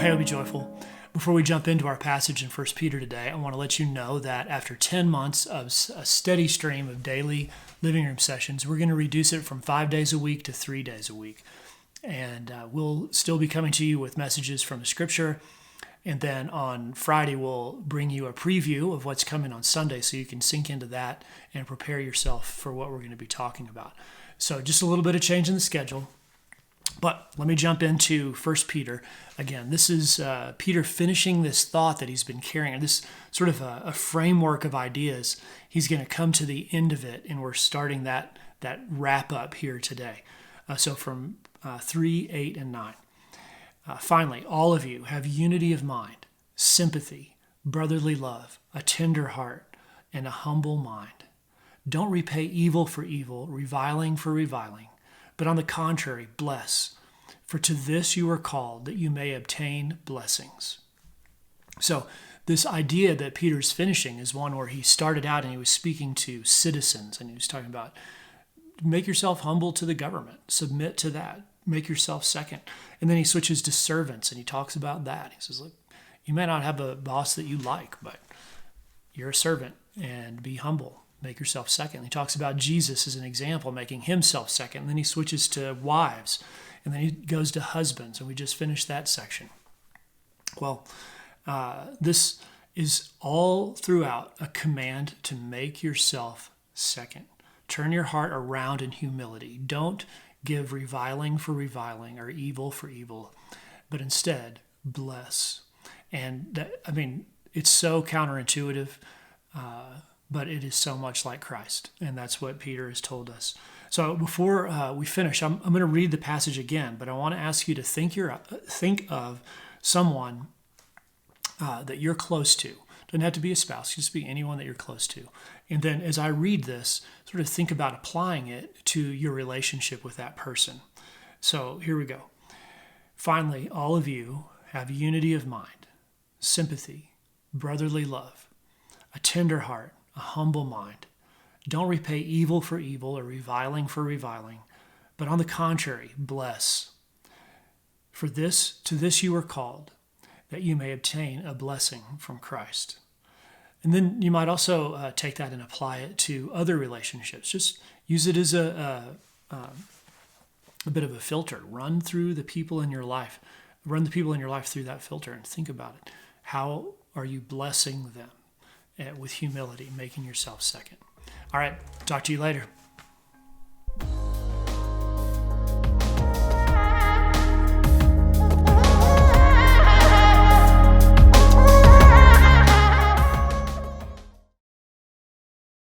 Hey, be joyful. Before we jump into our passage in 1 Peter today, I want to let you know that after 10 months of a steady stream of daily living room sessions, we're going to reduce it from 5 days a week to 3 days a week. And we'll still be coming to you with messages from the Scripture. And then on Friday, we'll bring you a preview of what's coming on Sunday so you can sink into that and prepare yourself for what we're going to be talking about. So just a little bit of change in the schedule. But let me jump into 1 Peter. Again, this is Peter finishing this thought that he's been carrying, this sort of a framework of ideas. He's going to come to the end of it, and we're starting that wrap up here today. So from 3, 8, and 9. Finally, all of you have unity of mind, sympathy, brotherly love, a tender heart, and a humble mind. Don't repay evil for evil, reviling for reviling, but on the contrary, bless. For to this you are called, that you may obtain blessings. So this idea that Peter's finishing is one where he started out and he was speaking to citizens, and he was talking about make yourself humble to the government, submit to that, make yourself second. And then he switches to servants and he talks about that. He says, look, you may not have a boss that you like, but you're a servant, and be humble. Make yourself second. He talks about Jesus as an example, making himself second. And then he switches to wives. And then he goes to husbands. And we just finished that section. Well, this is all throughout a command to make yourself second. Turn your heart around in humility. Don't give reviling for reviling or evil for evil, but instead bless. And it's so counterintuitive, but it is so much like Christ, and that's what Peter has told us. So before we finish, I'm going to read the passage again, but I want to ask you to think of someone that you're close to. Doesn't have to be a spouse, just be anyone that you're close to. And then as I read this, sort of think about applying it to your relationship with that person. So here we go. Finally, all of you have unity of mind, sympathy, brotherly love, a tender heart, a humble mind. Don't repay evil for evil or reviling for reviling, but on the contrary, bless. For to this you are called, that you may obtain a blessing from Christ. And then you might also take that and apply it to other relationships. Just use it as a bit of a filter. Run the people in your life through that filter and think about it. How are you blessing them? With humility, making yourself second. All right, talk to you later.